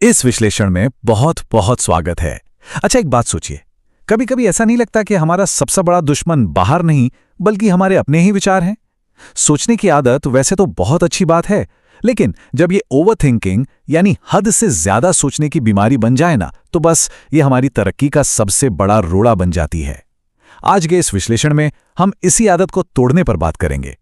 इस विश्लेषण में बहुत बहुत स्वागत है। अच्छा, एक बात सोचिए, कभी कभी ऐसा नहीं लगता कि हमारा सबसे बड़ा दुश्मन बाहर नहीं बल्कि हमारे अपने ही विचार हैं? सोचने की आदत वैसे तो बहुत अच्छी बात है, लेकिन जब ये ओवरथिंकिंग यानी हद से ज्यादा सोचने की बीमारी बन जाए ना, तो बस ये हमारी तरक्की का सबसे बड़ा रोड़ा बन जाती है। आज के इस विश्लेषण में हम इसी आदत को तोड़ने पर बात करेंगे।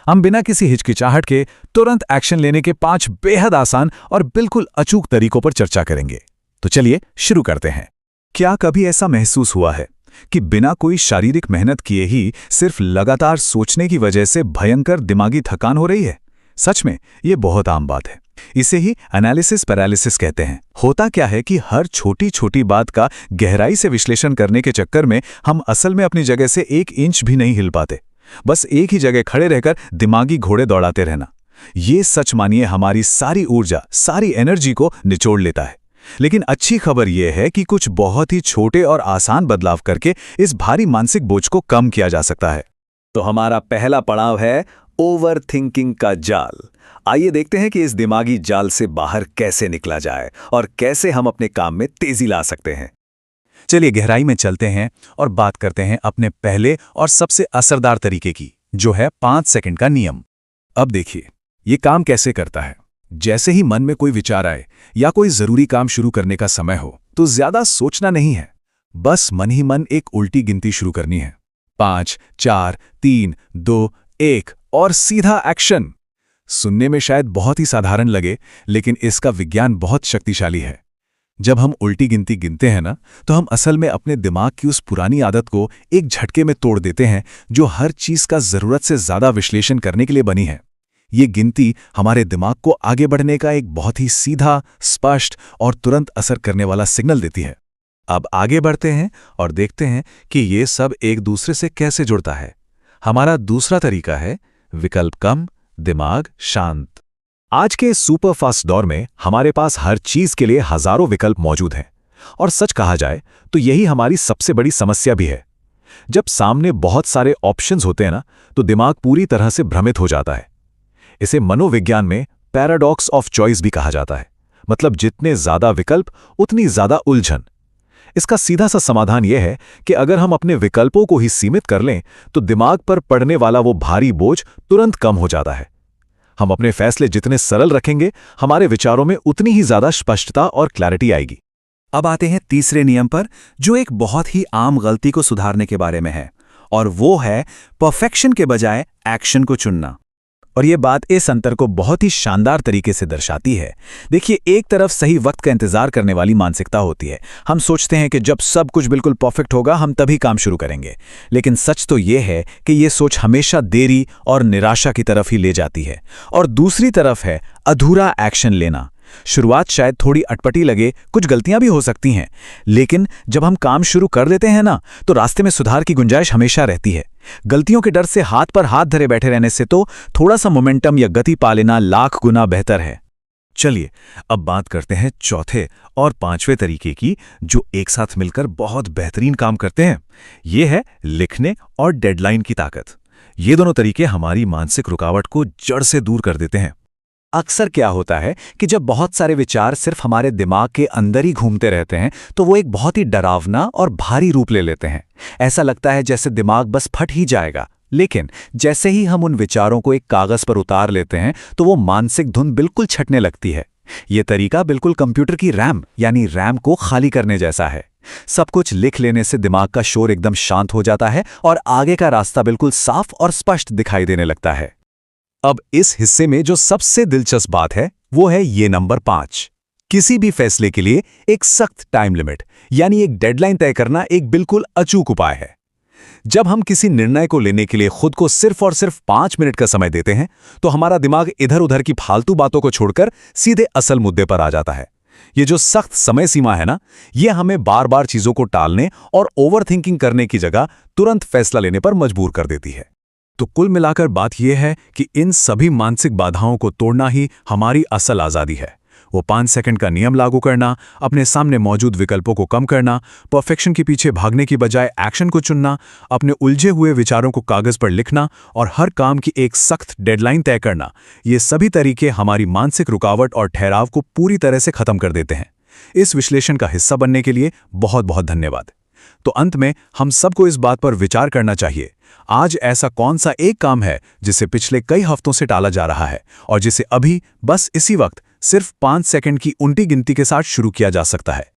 हम बिना किसी हिचकिचाहट के तुरंत एक्शन लेने के 5 बेहद आसान और बिल्कुल अचूक तरीकों पर चर्चा करेंगे। तो चलिए शुरू करते हैं। क्या कभी ऐसा महसूस हुआ है कि बिना कोई शारीरिक मेहनत किए ही सिर्फ लगातार सोचने की वजह से भयंकर दिमागी थकान हो रही है? सच में ये बहुत आम बात है। इसे ही एनालिसिस पैरालिसिस कहते हैं। होता क्या है कि हर छोटी छोटी बात का गहराई से विश्लेषण करने के चक्कर में हम असल में अपनी जगह से 1 इंच भी नहीं हिल पाते। बस एक ही जगह खड़े रहकर दिमागी घोड़े दौड़ाते रहना, ये सच मानिए हमारी सारी ऊर्जा, सारी एनर्जी को निचोड़ लेता है। लेकिन अच्छी खबर यह है कि कुछ बहुत ही छोटे और आसान बदलाव करके इस भारी मानसिक बोझ को कम किया जा सकता है। तो हमारा पहला पड़ाव है ओवर थिंकिंग का जाल। आइए देखते हैं कि इस दिमागी जाल से बाहर कैसे निकला जाए और कैसे हम अपने काम में तेजी ला सकते हैं। चलिए गहराई में चलते हैं और बात करते हैं अपने पहले और सबसे असरदार तरीके की, जो है 5 सेकंड का नियम। अब देखिए ये काम कैसे करता है। जैसे ही मन में कोई विचार आए या कोई जरूरी काम शुरू करने का समय हो, तो ज्यादा सोचना नहीं है, बस मन ही मन एक उल्टी गिनती शुरू करनी है। 5, 4, 3, 2, 1 और सीधा एक्शन। सुनने में शायद बहुत ही साधारण लगे, लेकिन इसका विज्ञान बहुत शक्तिशाली है। जब हम उल्टी गिनती गिनते हैं ना, तो हम असल में अपने दिमाग की उस पुरानी आदत को एक झटके में तोड़ देते हैं, जो हर चीज का जरूरत से ज्यादा विश्लेषण करने के लिए बनी है। ये गिनती हमारे दिमाग को आगे बढ़ने का एक बहुत ही सीधा, स्पष्ट और तुरंत असर करने वाला सिग्नल देती है। अब आगे बढ़ते हैं और देखते हैं कि ये सब एक दूसरे से कैसे जुड़ता है। हमारा दूसरा तरीका है विकल्प कम, दिमाग शांत। आज के सुपरफास्ट दौर में हमारे पास हर चीज के लिए हजारों विकल्प मौजूद हैं, और सच कहा जाए तो यही हमारी सबसे बड़ी समस्या भी है। जब सामने बहुत सारे ऑप्शंस होते हैं ना, तो दिमाग पूरी तरह से भ्रमित हो जाता है। इसे मनोविज्ञान में पैराडॉक्स ऑफ चॉइस भी कहा जाता है। मतलब जितने ज्यादा विकल्प उतनी ज्यादा उलझन। इसका सीधा सा समाधान यह है कि अगर हम अपने विकल्पों को ही सीमित कर लें, तो दिमाग पर पड़ने वाला वो भारी बोझ तुरंत कम हो जाता है। हम अपने फैसले जितने सरल रखेंगे, हमारे विचारों में उतनी ही ज्यादा स्पष्टता और क्लैरिटी आएगी। अब आते हैं तीसरे नियम पर, जो एक बहुत ही आम गलती को सुधारने के बारे में है, और वो है परफेक्शन के बजाय एक्शन को चुनना। और ये बात इस अंतर को बहुत ही शानदार तरीके से दर्शाती है। देखिए, एक तरफ सही वक्त का इंतजार करने वाली मानसिकता होती है। हम सोचते हैं कि जब सब कुछ बिल्कुल परफेक्ट होगा, हम तभी काम शुरू करेंगे। लेकिन सच तो ये है कि ये सोच हमेशा देरी और निराशा की तरफ ही ले जाती है। और दूसरी तरफ है अधूरा एक्शन लेना। शुरुआत शायद थोड़ी अटपटी लगे, कुछ गलतियां भी हो सकती हैं, लेकिन जब हम काम शुरू कर लेते हैं ना, तो रास्ते में सुधार की गुंजाइश हमेशा रहती है। गलतियों के डर से हाथ पर हाथ धरे बैठे रहने से तो थोड़ा सा मोमेंटम या गति पा लेना लाख गुना बेहतर है। चलिए अब बात करते हैं चौथे और 5वें तरीके की, जो एक साथ मिलकर बहुत बेहतरीन काम करते हैं। ये है लिखने और डेडलाइन की ताकत। ये दोनों तरीके हमारी मानसिक रुकावट को जड़ से दूर कर देते हैं। अक्सर क्या होता है कि जब बहुत सारे विचार सिर्फ हमारे दिमाग के अंदर ही घूमते रहते हैं, तो वो एक बहुत ही डरावना और भारी रूप ले लेते हैं। ऐसा लगता है जैसे दिमाग बस फट ही जाएगा। लेकिन जैसे ही हम उन विचारों को एक कागज पर उतार लेते हैं, तो वो मानसिक धुन बिल्कुल छटने लगती है। ये तरीका बिल्कुल कंप्यूटर की रैम यानी रैम को खाली करने जैसा है। सब कुछ लिख लेने से दिमाग का शोर एकदम शांत हो जाता है और आगे का रास्ता बिल्कुल साफ और स्पष्ट दिखाई देने लगता है। अब इस हिस्से में जो सबसे दिलचस्प बात है, वो है ये नंबर 5। किसी भी फैसले के लिए एक सख्त टाइम लिमिट यानी एक डेडलाइन तय करना एक बिल्कुल अचूक उपाय है। जब हम किसी निर्णय को लेने के लिए खुद को सिर्फ और सिर्फ 5 मिनट का समय देते हैं, तो हमारा दिमाग इधर उधर की फालतू बातों को छोड़कर सीधे असल मुद्दे पर आ जाता है। ये जो सख्त समय सीमा है ना, ये हमें बार बार चीजों को टालने और ओवरथिंकिंग करने की जगह तुरंत फैसला लेने पर मजबूर कर देती है। तो कुल मिलाकर बात यह है कि इन सभी मानसिक बाधाओं को तोड़ना ही हमारी असल आजादी है। वो 5 सेकंड का नियम लागू करना, अपने सामने मौजूद विकल्पों को कम करना, परफेक्शन के पीछे भागने की बजाय एक्शन को चुनना, अपने उलझे हुए विचारों को कागज पर लिखना और हर काम की एक सख्त डेडलाइन तय करना, ये सभी तरीके हमारी मानसिक रुकावट और ठहराव को पूरी तरह से खत्म कर देते हैं। इस विश्लेषण का हिस्सा बनने के लिए बहुत बहुत धन्यवाद। तो अंत में हम सबको इस बात पर विचार करना चाहिए, आज ऐसा कौन सा एक काम है जिसे पिछले कई हफ्तों से टाला जा रहा है और जिसे अभी बस इसी वक्त सिर्फ 5 सेकंड की उल्टी गिनती के साथ शुरू किया जा सकता है।